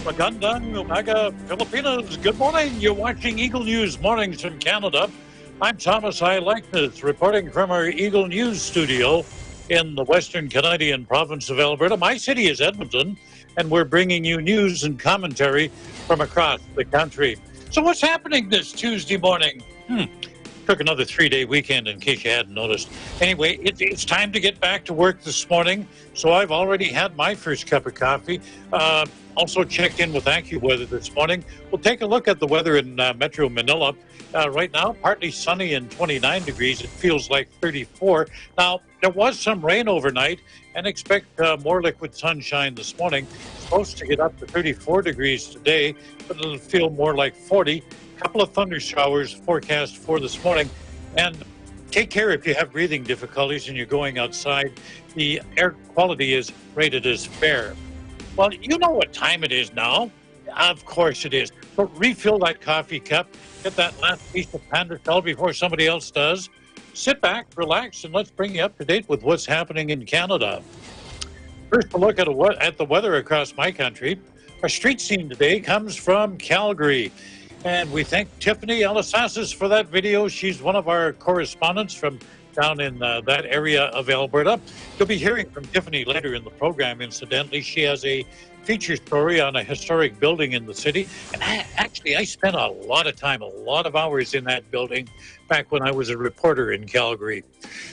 Magandang umaga, Filipinas. Good morning. You're watching Eagle News Mornings from Canada. I'm Thomas I. Likeness, reporting from our Eagle News studio in the Western Canadian province of Alberta. My city is Edmonton, and we're bringing you news and commentary from across the country. So what's happening this Tuesday morning? Took another 3-day weekend in case you hadn't noticed. Anyway, it's time to get back to work this morning. So I've already had my first cup of coffee. Also checked in with AccuWeather this morning. We'll take a look at the weather in Metro Manila. Right now, partly sunny and 29 degrees. It feels like 34. Now, there was some rain overnight and expect more liquid sunshine this morning. Supposed to get up to 34 degrees today, but it'll feel more like 40. Couple of thunder showers forecast for this morning. And take care if you have breathing difficulties and you're going outside. The air quality is rated as fair. Well, you know what time it is now. Of course it is. So refill that coffee cup. Get that last piece of Pandacel before somebody else does. Sit back, relax, and let's bring you up to date with what's happening in Canada. First, a look at the weather across my country. Our street scene today comes from Calgary. And we thank Tiffany Elisasas for that video. She's one of our correspondents from down in that area of Alberta. You'll be hearing from Tiffany later in the program, incidentally. She has a feature story on a historic building in the city. And I spent a lot of time, a lot of hours in that building back when I was a reporter in Calgary.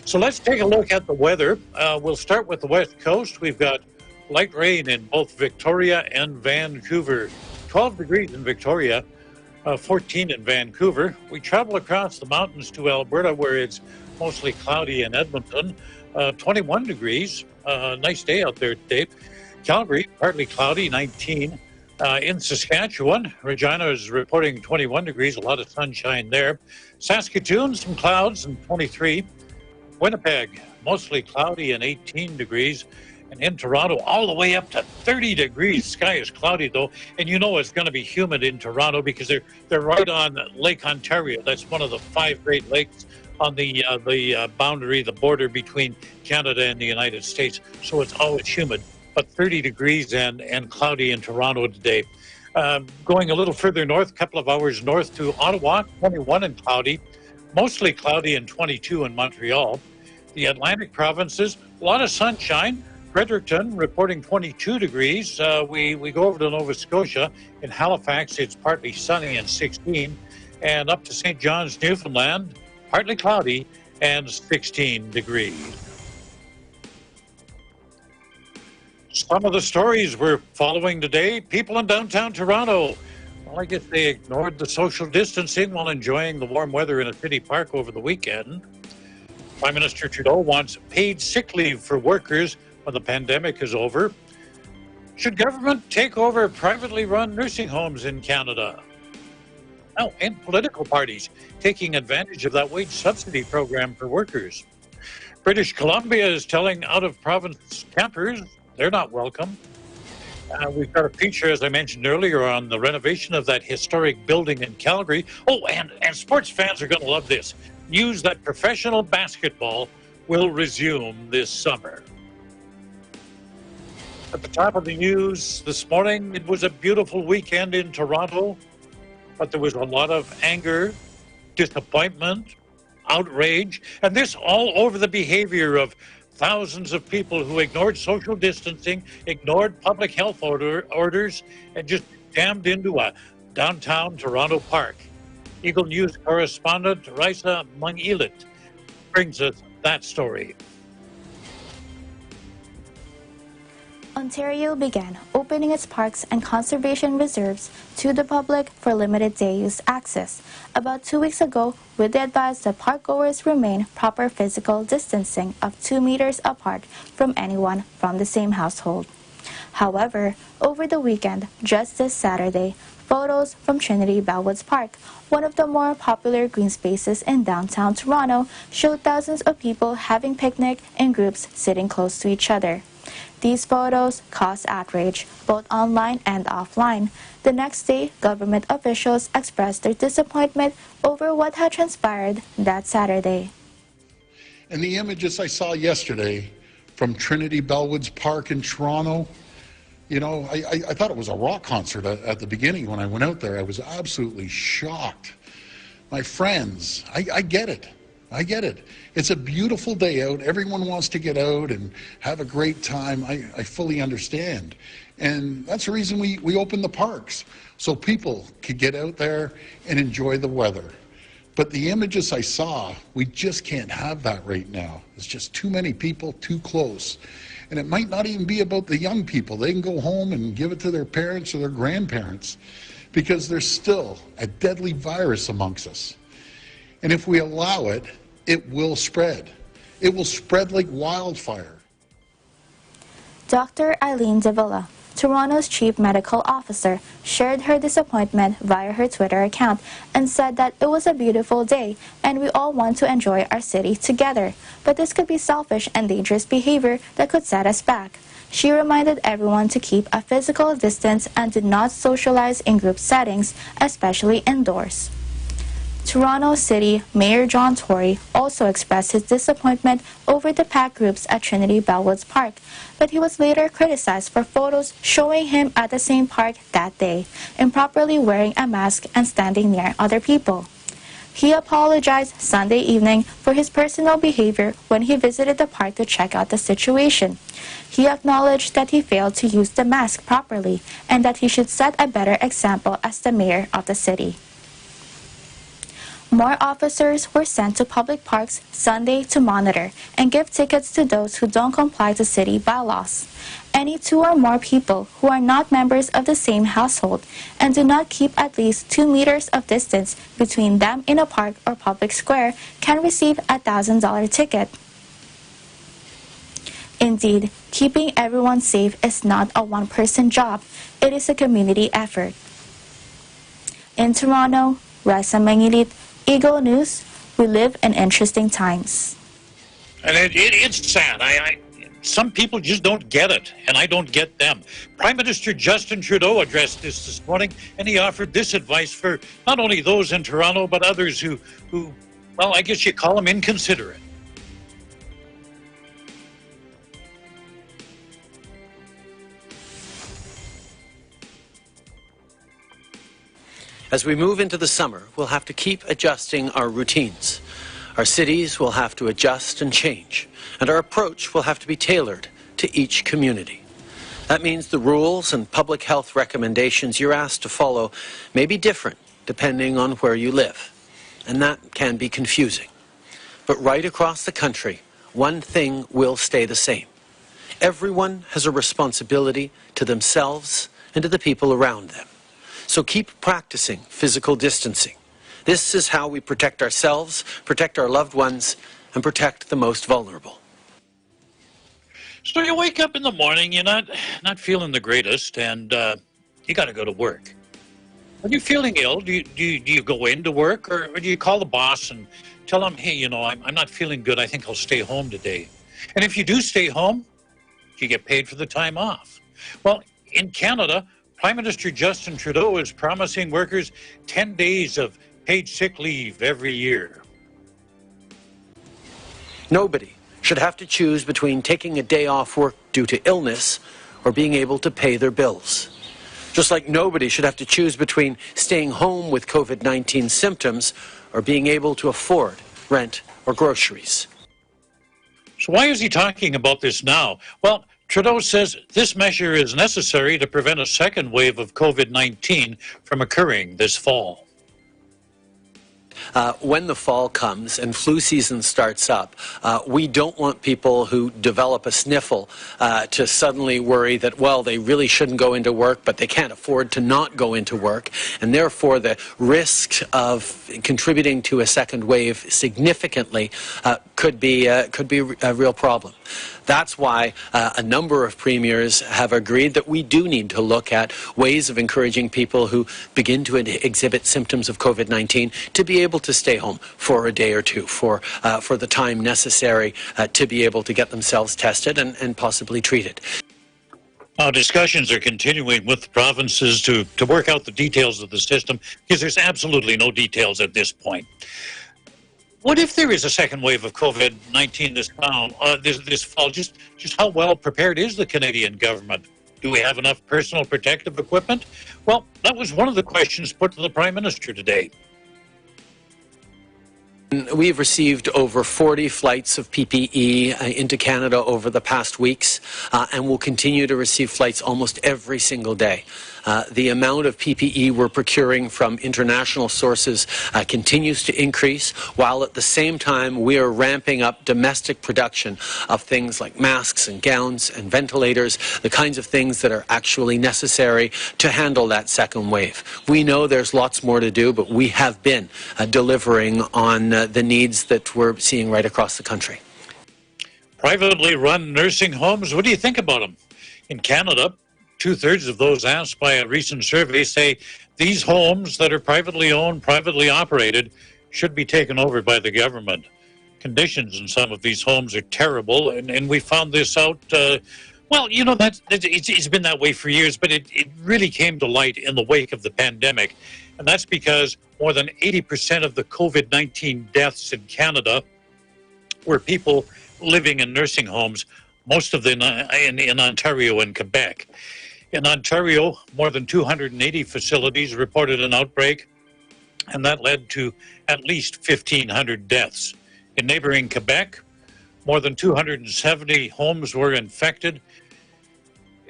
So let's take a look at the weather. We'll start with the West Coast. We've got light rain in both Victoria and Vancouver. 12 degrees in Victoria. 14 in Vancouver. We travel across the mountains to Alberta, where it's mostly cloudy in Edmonton. 21 degrees. Nice day out there today. Calgary, partly cloudy, 19. In Saskatchewan, Regina is reporting 21 degrees, a lot of sunshine there. Saskatoon, some clouds, and 23. Winnipeg, mostly cloudy and 18 degrees. And in Toronto, all the way up to 30 degrees. Sky is cloudy, though. And you know it's going to be humid in Toronto because they're right on Lake Ontario. That's one of the 5 Great Lakes on the boundary, the border between Canada and the United States. So it's always humid. But 30 degrees and cloudy in Toronto today. Going a little further north, a couple of hours north to Ottawa, 21 and cloudy. Mostly cloudy and 22 in Montreal. The Atlantic provinces, a lot of sunshine. Fredericton reporting 22 degrees. We go over to Nova Scotia. In Halifax, it's partly sunny and 16. And up to St. John's, Newfoundland, partly cloudy and 16 degrees. Some of the stories we're following today, people in downtown Toronto. Well, I guess they ignored the social distancing while enjoying the warm weather in a city park over the weekend. Prime Minister Trudeau wants paid sick leave for workers when the pandemic is over. Should government take over privately run nursing homes in Canada? Now, and political parties taking advantage of that wage subsidy program for workers. British Columbia is telling out-of-province campers they're not welcome. We've got a feature, as I mentioned earlier, on the renovation of that historic building in Calgary. Oh, and sports fans are going to love this. News that professional basketball will resume this summer. At the top of the news this morning, it was a beautiful weekend in Toronto, but there was a lot of anger, disappointment, outrage, and this all over the behavior of thousands of people who ignored social distancing, ignored public health orders, and just jammed into a downtown Toronto park. Eagle News correspondent Raisa Mangilit brings us that story. Ontario began opening its parks and conservation reserves to the public for limited day use access about 2 weeks ago, with the advice that parkgoers remain proper physical distancing of 2 meters apart from anyone from the same household. However, over the weekend, just this Saturday, photos from Trinity Bellwoods Park, one of the more popular green spaces in downtown Toronto, showed thousands of people having picnic in groups sitting close to each other. These photos caused outrage, both online and offline. The next day, government officials expressed their disappointment over what had transpired that Saturday. And the images I saw yesterday from Trinity Bellwoods Park in Toronto You know, I thought it was a rock concert at the beginning when I went out there. I was absolutely shocked. My friends, I get it. I get it. It's a beautiful day out. Everyone wants to get out and have a great time. I fully understand. And that's the reason we opened the parks, so people could get out there and enjoy the weather. But the images I saw, we just can't have that right now. It's just too many people, too close. And it might not even be about the young people. They can go home and give it to their parents or their grandparents, because there's still a deadly virus amongst us. And if we allow it, it will spread. It will spread like wildfire. Dr. Eileen Davila, Toronto's chief medical officer, shared her disappointment via her Twitter account and said that it was a beautiful day and we all want to enjoy our city together, but this could be selfish and dangerous behavior that could set us back. She reminded everyone to keep a physical distance and do not socialize in group settings, especially indoors. Toronto City Mayor John Tory also expressed his disappointment over the packed groups at Trinity Bellwoods Park, but he was later criticized for photos showing him at the same park that day, improperly wearing a mask and standing near other people. He apologized Sunday evening for his personal behavior when he visited the park to check out the situation. He acknowledged that he failed to use the mask properly and that he should set a better example as the mayor of the city. More officers were sent to public parks Sunday to monitor and give tickets to those who don't comply to city bylaws. Any 2 or more people who are not members of the same household and do not keep at least 2 meters of distance between them in a park or public square can receive a $1,000 ticket. Indeed, keeping everyone safe is not a one-person job. It is a community effort. In Toronto, Reza Mangilit, Eagle News, we live in interesting times. And it's sad. Some people just don't get it, and I don't get them. Prime Minister Justin Trudeau addressed this morning, and he offered this advice for not only those in Toronto, but others who well, I guess you call them inconsiderate. As we move into the summer, we'll have to keep adjusting our routines. Our cities will have to adjust and change, and our approach will have to be tailored to each community. That means the rules and public health recommendations you're asked to follow may be different depending on where you live, and that can be confusing. But right across the country, one thing will stay the same. Everyone has a responsibility to themselves and to the people around them. So keep practicing physical distancing. This is how we protect ourselves, protect our loved ones, and protect the most vulnerable. So you wake up in the morning, you're not feeling the greatest, and you got to go to work. Are you feeling ill? Do you go into work, or do you call the boss and tell him, hey, you know, I'm not feeling good, I think I'll stay home today? And if you do stay home, you get paid for the time off. Well, in Canada, Prime Minister Justin Trudeau is promising workers 10 days of paid sick leave every year. Nobody should have to choose between taking a day off work due to illness or being able to pay their bills. Just like nobody should have to choose between staying home with COVID-19 symptoms or being able to afford rent or groceries. So why is he talking about this now? Well, Trudeau says this measure is necessary to prevent a second wave of COVID-19 from occurring this fall. When the fall comes and flu season starts up, we don't want people who develop a sniffle to suddenly worry that, well, they really shouldn't go into work, but they can't afford to not go into work, and therefore the risk of contributing to a second wave significantly could be a real problem. That's why a number of premiers have agreed that we do need to look at ways of encouraging people who begin to exhibit symptoms of COVID-19 to be able to stay home for a day or two, for the time necessary to be able to get themselves tested and possibly treated. Now, discussions are continuing with the provinces to work out the details of the system, because there's absolutely no details at this point. What if there is a second wave of COVID-19 this fall? Just how well prepared is the Canadian government? Do we have enough personal protective equipment? Well, that was one of the questions put to the Prime Minister today. We've received over 40 flights of PPE into Canada over the past weeks, and will continue to receive flights almost every single day. The amount of PPE we're procuring from international sources continues to increase, while at the same time we are ramping up domestic production of things like masks and gowns and ventilators, the kinds of things that are actually necessary to handle that second wave. We know there's lots more to do, but we have been delivering on the needs that we're seeing right across the country. Privately run nursing homes, what do you think about them? In Canada, 2/3 of those asked by a recent survey say these homes that are privately owned, privately operated, should be taken over by the government. Conditions in some of these homes are terrible, and we found this out. Well, you know, it's been that way for years, but it really came to light in the wake of the pandemic. And that's because more than 80% of the COVID-19 deaths in Canada were people living in nursing homes, most of them in Ontario and Quebec. In Ontario, more than 280 facilities reported an outbreak, and that led to at least 1,500 deaths. In neighboring Quebec, more than 270 homes were infected,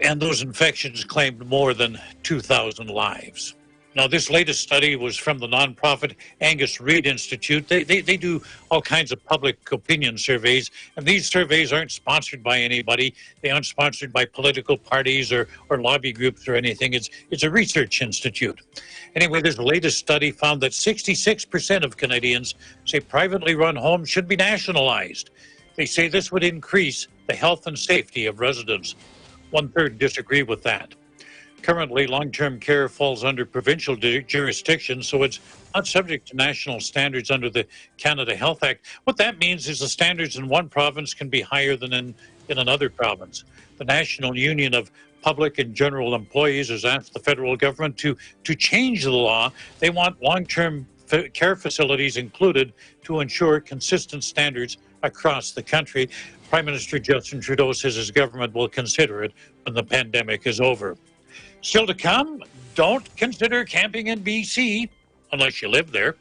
and those infections claimed more than 2,000 lives. Now, this latest study was from the nonprofit Angus Reid Institute. They do all kinds of public opinion surveys, and these surveys aren't sponsored by anybody. They aren't sponsored by political parties or lobby groups or anything. It's a research institute. Anyway, this latest study found that 66% of Canadians say privately run homes should be nationalized. They say this would increase the health and safety of residents. 1/3 disagree with that. Currently, long-term care falls under provincial jurisdiction, so it's not subject to national standards under the Canada Health Act. What that means is the standards in one province can be higher than in another province. The National Union of Public and General Employees has asked the federal government to change the law. They want long-term care facilities included to ensure consistent standards across the country. Prime Minister Justin Trudeau says his government will consider it when the pandemic is over. Still to come, don't consider camping in BC unless you live there.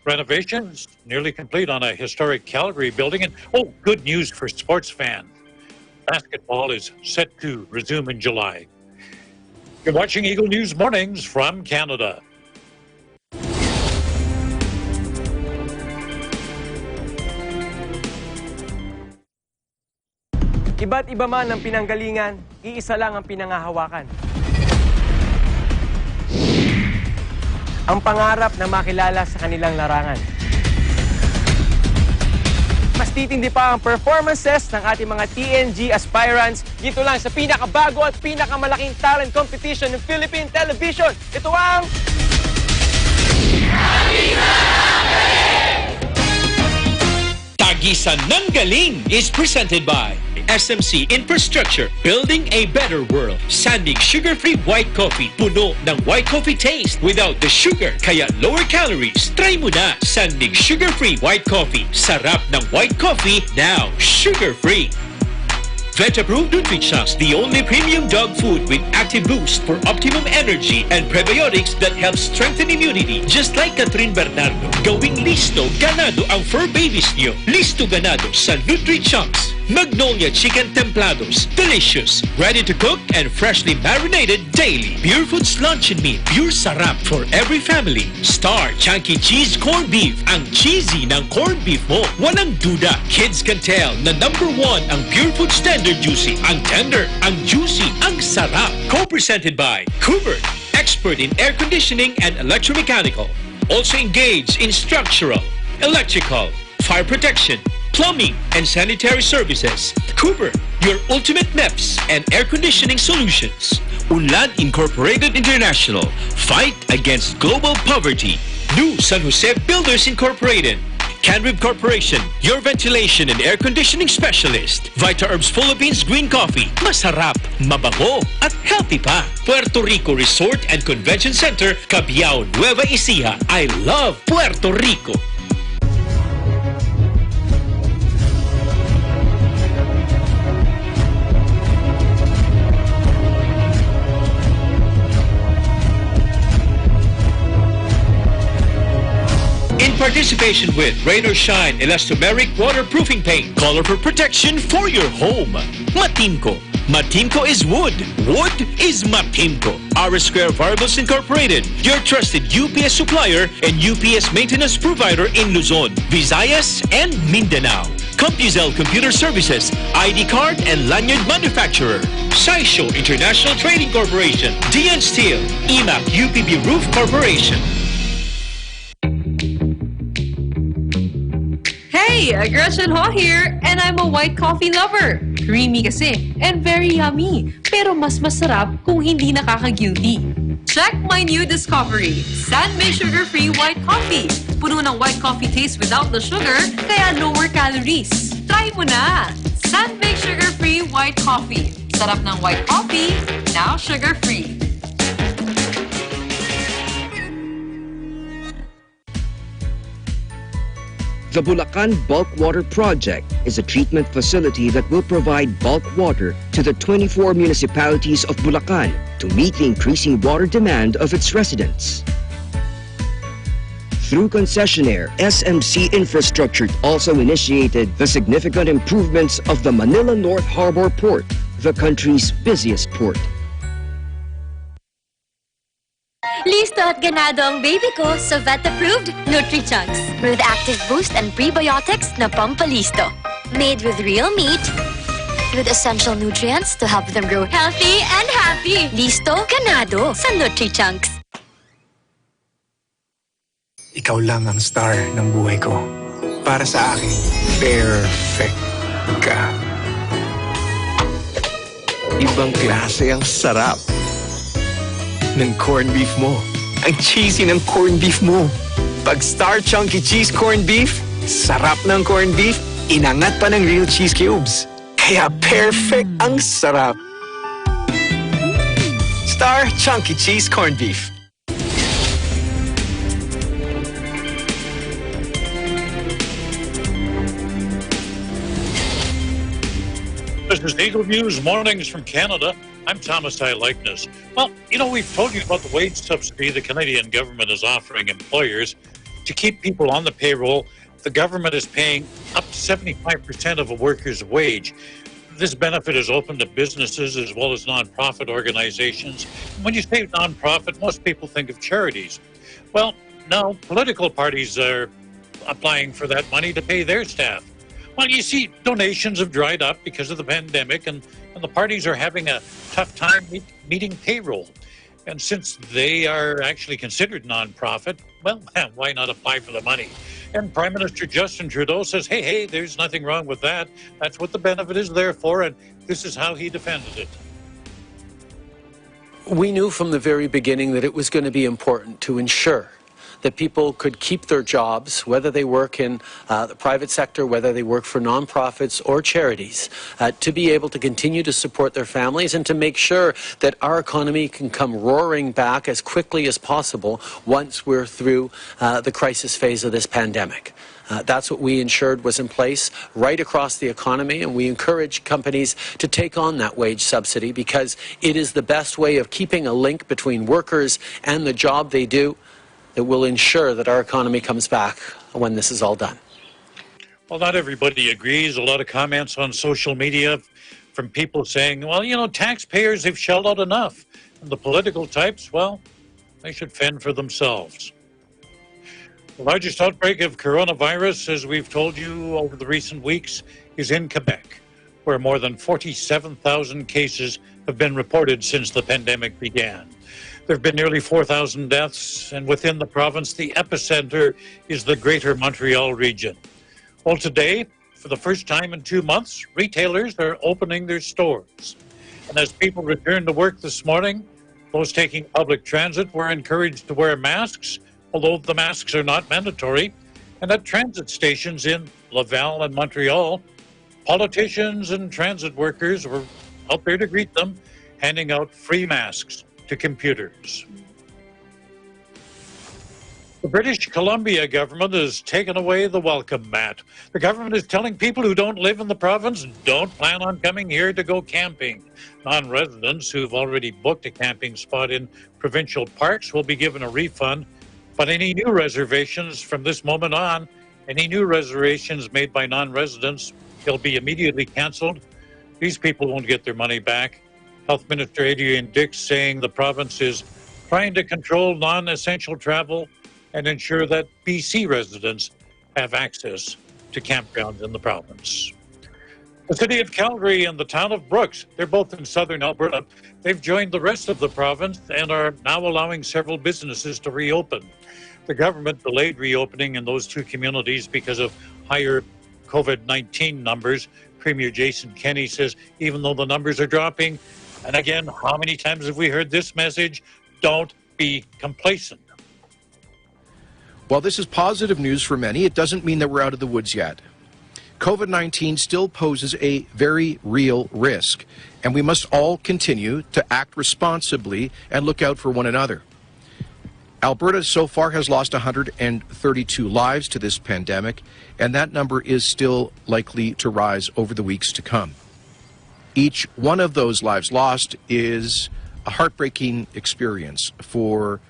Renovations nearly complete on a historic Calgary building. And good news for sports fans. Basketball is set to resume in July. You're watching Eagle News Mornings from Canada. Iba't iba man ang pinanggalingan, iisa lang ang pinangahawakan. Ang pangarap na makilala sa kanilang larangan. Mas titindi pa ang performances ng ating mga TNG aspirants dito lang sa pinakabago at pinakamalaking talent competition ng Philippine Television. Ito ang... Tagisan ng Galing is presented by SMC Infrastructure, building a better world. Sandig sugar-free white coffee, puno ng white coffee taste without the sugar, kaya lower calories. Try mo na Sandig sugar-free white coffee. Sarap ng white coffee, now sugar-free. Vetaproof Nutrichunks, the only premium dog food with active boost for optimum energy and prebiotics that help strengthen immunity. Just like Catherine Bernardo, gawing listo, ganado ang fur babies niyo. Listo ganado sa Nutrichunks. Magnolia Chicken Templados, delicious, ready to cook and freshly marinated daily. Pure Foods Luncheon Meat, pure sarap for every family. Star Chunky Cheese Corned Beef, ang cheesy ng corned beef mo. Walang duda, kids can tell na #1 ang Pure Foods Tender Juicy. Ang tender, ang juicy, ang sarap. Co-presented by Kubert, expert in air conditioning and electromechanical. Also engaged in structural, electrical, fire protection, plumbing, and sanitary services. Cooper, your ultimate MEPS and air conditioning solutions. Unlad Incorporated International, fight against global poverty. New San Jose Builders Incorporated. Canrib Corporation, your ventilation and air conditioning specialist. Vita Herbs Philippines Green Coffee, masarap, mabango, at healthy pa. Puerto Rico Resort and Convention Center, Cabiao, Nueva Ecija. I love Puerto Rico. anticipation with Rain or Shine Elastomeric Waterproofing Paint. Colorful protection for your home. Matimco. Matimco is wood. Wood is Matimco. Our Square Variables Incorporated, your trusted UPS supplier and UPS maintenance provider in Luzon, Visayas, and Mindanao. CompuZell Computer Services, ID card and lanyard manufacturer. Saisho International Trading Corporation, DN Steel, EMAC UPB Roof Corporation. Hey, Gretchen Ho here, and I'm a white coffee lover. Creamy kasi, and very yummy. Pero mas masarap kung hindi nakaka-guilty. Check my new discovery, Sandmade Sugar-Free White Coffee. Puno ng white coffee taste without the sugar, kaya lower calories. Try mo na! Sandmade Sugar-Free White Coffee. Sarap ng white coffee, now sugar-free. The Bulacan Bulk Water Project is a treatment facility that will provide bulk water to the 24 municipalities of Bulacan to meet the increasing water demand of its residents. Through concessionaire, SMC Infrastructure also initiated the significant improvements of the Manila North Harbor Port, the country's busiest port. Listo at ganado ang baby ko sa vet-approved Nutri-Chunks with active boost and prebiotics na pampalisto. Made with real meat, with essential nutrients to help them grow healthy and happy. Listo, ganado sa Nutri-Chunks. Ikaw lang ang star ng buhay ko. Para sa akin, perfect ka. Ibang klase ang sarap ng corned beef mo. Ang cheesy ng corned beef mo. Pag Star Chunky Cheese Corned Beef, sarap ng corned beef, inangat pa ng real cheese cubes. Kaya perfect ang sarap. Star Chunky Cheese Corned Beef. This is Eagle News Mornings from Canada. I'm Thomas I. Likeness. Well, we've told you about the wage subsidy the Canadian government is offering employers to keep people on the payroll. The government is paying up to 75% of a worker's wage. This benefit is open to businesses as well as nonprofit organizations. When you say nonprofit, most people think of charities. Well, now political parties are applying for that money to pay their staff. Well, you see, donations have dried up because of the pandemic, and the parties are having a tough time meeting payroll. And since they are actually considered nonprofit, well, why not apply for the money? And Prime Minister Justin Trudeau says, hey, there's nothing wrong with that. That's what the benefit is there for, and this is how he defended it. We knew from the very beginning that it was going to be important to ensure that people could keep their jobs, whether they work in the private sector, whether they work for nonprofits or charities, to be able to continue to support their families and to make sure that our economy can come roaring back as quickly as possible once we're through the crisis phase of this pandemic. That's what we ensured was in place right across the economy, and we encourage companies to take on that wage subsidy because it is the best way of keeping a link between workers and the job they do that will ensure that our economy comes back when this is all done. Well, not everybody agrees. A lot of comments on social media from people saying, well, taxpayers have shelled out enough. And the political types, well, they should fend for themselves. The largest outbreak of coronavirus, as we've told you over the recent weeks, is in Quebec, where more than 47,000 cases have been reported since the pandemic began. There have been nearly 4,000 deaths, and within the province, the epicenter is the Greater Montreal region. Well, today, for the first time in 2 months, retailers are opening their stores. And as people returned to work this morning, those taking public transit were encouraged to wear masks, although the masks are not mandatory. And at transit stations in Laval and Montreal, politicians and transit workers were out there to greet them, handing out free masks to computers. The British Columbia government has taken away the welcome mat. The government is telling people who don't live in the province don't plan on coming here to go camping. Non-residents who've already booked a camping spot in provincial parks will be given a refund. But any new reservations from this moment on, any new reservations made by non-residents, they'll be immediately canceled. These people won't get their money back. Health Minister Adrian Dix saying the province is trying to control non-essential travel and ensure that BC residents have access to campgrounds in the province. The city of Calgary and the town of Brooks, they're both in southern Alberta. They've joined the rest of the province and are now allowing several businesses to reopen. The government delayed reopening in those two communities because of higher COVID-19 numbers. Premier Jason Kenney says even though the numbers are dropping, and again, how many times have we heard this message? Don't be complacent. While this is positive news for many, it doesn't mean that we're out of the woods yet. COVID-19 still poses a very real risk, and we must all continue to act responsibly and look out for one another. Alberta so far has lost 132 lives to this pandemic, and that number is still likely to rise over the weeks to come. Each one of those lives lost is a heartbreaking experience for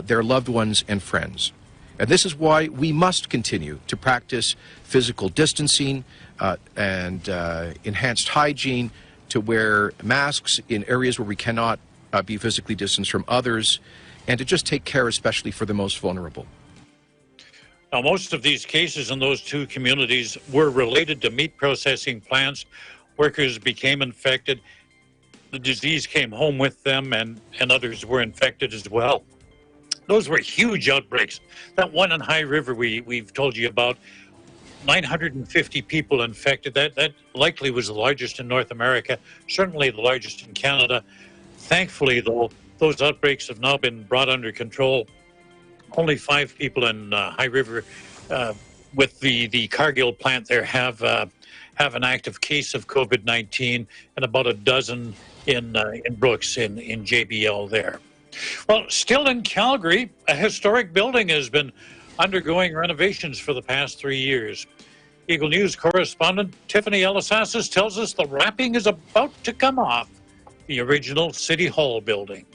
their loved ones and friends. And this is why we must continue to practice physical distancing and enhanced hygiene, to wear masks in areas where we cannot be physically distanced from others, and to just take care especially for the most vulnerable. Now, most of these cases in those two communities were related to meat processing plants. Workers became infected. The disease came home with them, and others were infected as well. Those were huge outbreaks. That one in High River we've told you about, 950 people infected. That likely was the largest in North America, certainly the largest in Canada. Thankfully, though, those outbreaks have now been brought under control. Only 5 people in High River with the Cargill plant there have an active case of COVID-19, and about a dozen in Brooks in JBL there. Well, still in Calgary, a historic building has been undergoing renovations for the past 3 years. Eagle News correspondent Tiffany Elisasas tells us the wrapping is about to come off the original City Hall building.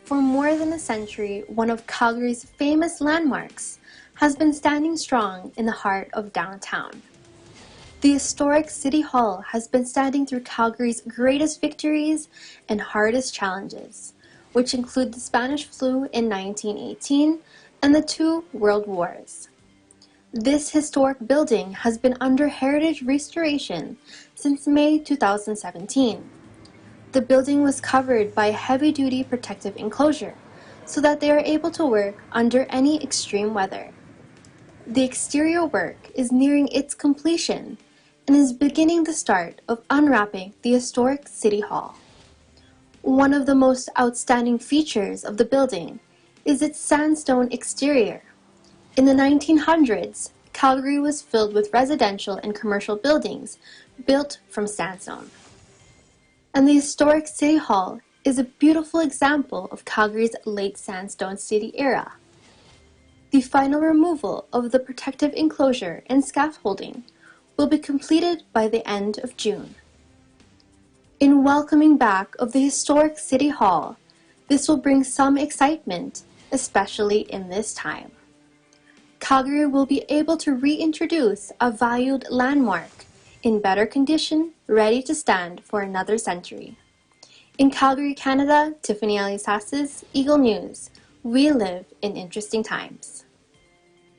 For more than a century, one of Calgary's famous landmarks has been standing strong in the heart of downtown. The historic City Hall has been standing through Calgary's greatest victories and hardest challenges, which include the Spanish flu in 1918 and the 2 World Wars. This historic building has been under heritage restoration since May 2017. The building was covered by a heavy-duty protective enclosure so that they are able to work under any extreme weather. The exterior work is nearing its completion and is beginning the start of unwrapping the historic City Hall. One of the most outstanding features of the building is its sandstone exterior. In the 1900s, Calgary was filled with residential and commercial buildings built from sandstone. And the historic City Hall is a beautiful example of Calgary's late sandstone city era. The final removal of the protective enclosure and scaffolding will be completed by the end of June. In welcoming back of the historic City Hall, this will bring some excitement, especially in this time. Calgary will be able to reintroduce a valued landmark in better condition, ready to stand for another century. In Calgary, Canada, Tiffany Elisasas, Eagle News. We live in interesting times.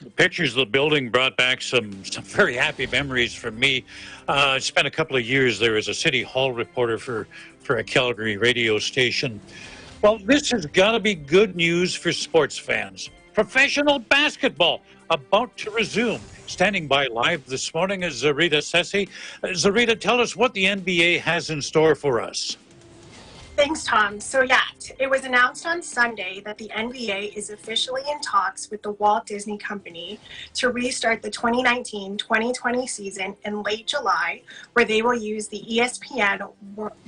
The pictures of the building brought back some very happy memories for me. I spent a couple of years there as a City Hall reporter for a Calgary radio station. Well, this has got to be good news for sports fans. Professional basketball about to resume. Standing by live this morning is Zarita Sessi. Zarita, tell us what the NBA has in store for us. Thanks, Tom. So yeah, it was announced on Sunday that the NBA is officially in talks with the Walt Disney Company to restart the 2019-2020 season in late July, where they will use the ESPN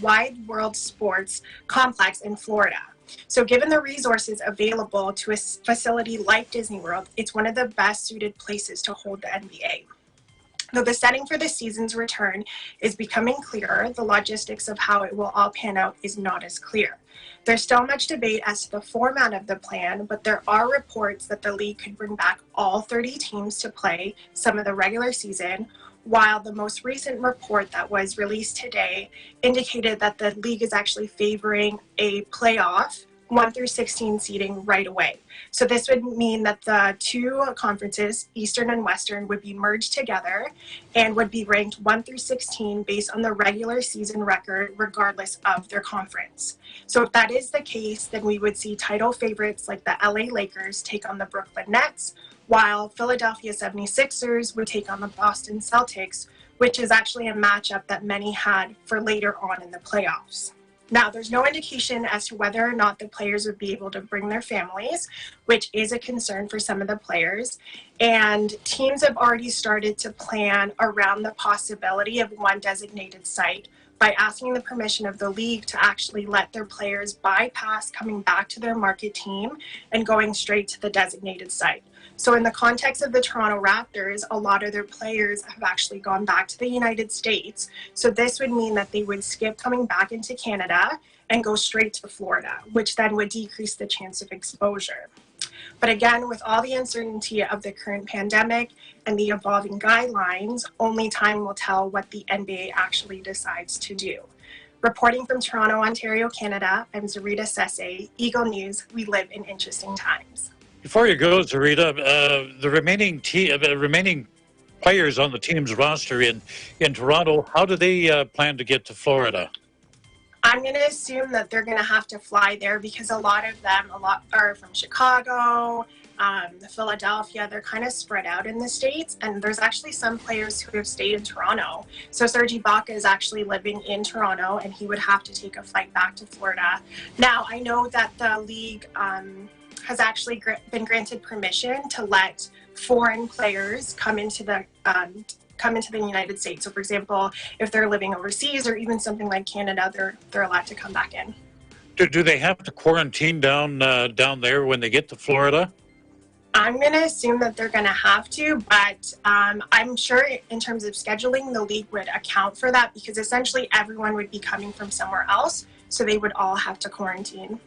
Wide World Sports Complex in Florida. So given the resources available to a facility like Disney World, it's one of the best suited places to hold the NBA. Though the setting for the season's return is becoming clearer, the logistics of how it will all pan out is not as clear. There's still much debate as to the format of the plan, but there are reports that the league could bring back all 30 teams to play some of the regular season, while the most recent report that was released today indicated that the league is actually favoring a playoff 1 through 16 seeding right away. So this would mean that the two conferences, Eastern and Western, would be merged together and would be ranked 1 through 16 based on the regular season record, regardless of their conference. So if that is the case, then we would see title favorites like the LA Lakers take on the Brooklyn Nets, while Philadelphia 76ers would take on the Boston Celtics, which is actually a matchup that many had for later on in the playoffs. Now, there's no indication as to whether or not the players would be able to bring their families, which is a concern for some of the players. And teams have already started to plan around the possibility of one designated site by asking the permission of the league to actually let their players bypass coming back to their market team and going straight to the designated site. So in the context of the Toronto Raptors, a lot of their players have actually gone back to the United States. So this would mean that they would skip coming back into Canada and go straight to Florida, which then would decrease the chance of exposure. But again, with all the uncertainty of the current pandemic and the evolving guidelines, only time will tell what the NBA actually decides to do. Reporting from Toronto, Ontario, Canada, I'm Zarita Sese, Eagle News. We live in interesting times. Before you go, Zarita, the remaining players on the team's roster in Toronto, how do they plan to get to Florida? I'm going to assume that they're going to have to fly there because a lot are from Chicago, Philadelphia. They're kind of spread out in the States, and there's actually some players who have stayed in Toronto. So Serge Ibaka is actually living in Toronto, and he would have to take a flight back to Florida. Now, I know that the league has actually been granted permission to let foreign players come into the United States. So, for example, if they're living overseas or even something like Canada, they're allowed to come back in. Do they have to quarantine down there when they get to Florida? I'm going to assume that they're going to have to, but I'm sure in terms of scheduling, the league would account for that because essentially everyone would be coming from somewhere else, so they would all have to quarantine.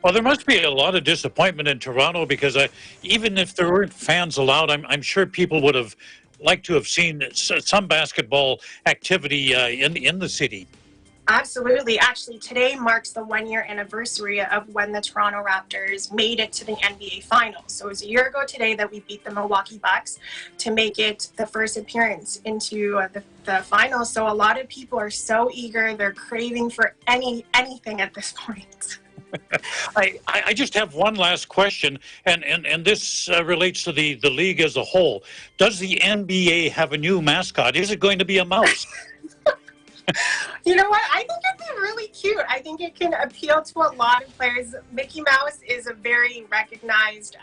Well, there must be a lot of disappointment in Toronto because even if there weren't fans allowed, I'm sure people would have liked to have seen some basketball activity in the city. Absolutely. Actually, today marks the 1-year anniversary of when the Toronto Raptors made it to the NBA Finals. So it was a year ago today that we beat the Milwaukee Bucks to make it the first appearance into the finals. So a lot of people are so eager. They're craving for anything at this point. I just have one last question, and this relates to the league as a whole. Does the NBA have a new mascot? Is it going to be a mouse? You know what? I think it'd be really cute. I think it can appeal to a lot of players. Mickey Mouse is a very recognized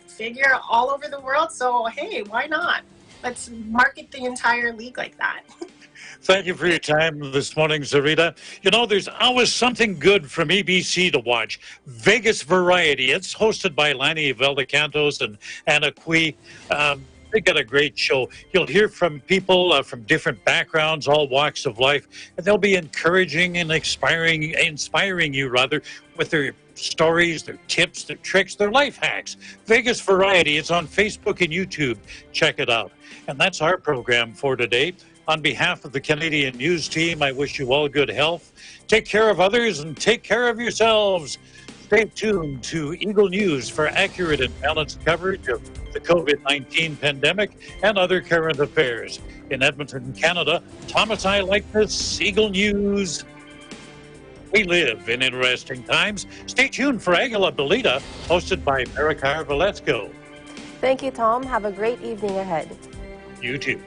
figure all over the world. So, hey, why not? Let's market the entire league like that. Thank you for your time this morning, Zarita. You know, there's always something good from EBC to watch. Vegas Variety. It's hosted by Lani Valdecantos and Anna Cui. They got a great show. You'll hear from people from different backgrounds, all walks of life, and they'll be encouraging and inspiring you with their stories, their tips, their tricks, their life hacks. Vegas Variety. It's on Facebook and YouTube. Check it out. And that's our program for today. On behalf of the Canadian News team, I wish you all good health. Take care of others and take care of yourselves. Stay tuned to Eagle News for accurate and balanced coverage of the COVID-19 pandemic and other current affairs. In Edmonton, Canada, Thomas I. Likeness, Eagle News. We live in interesting times. Stay tuned for Aguila Belita, hosted by Maricar Valesco. Thank you, Tom. Have a great evening ahead. You too.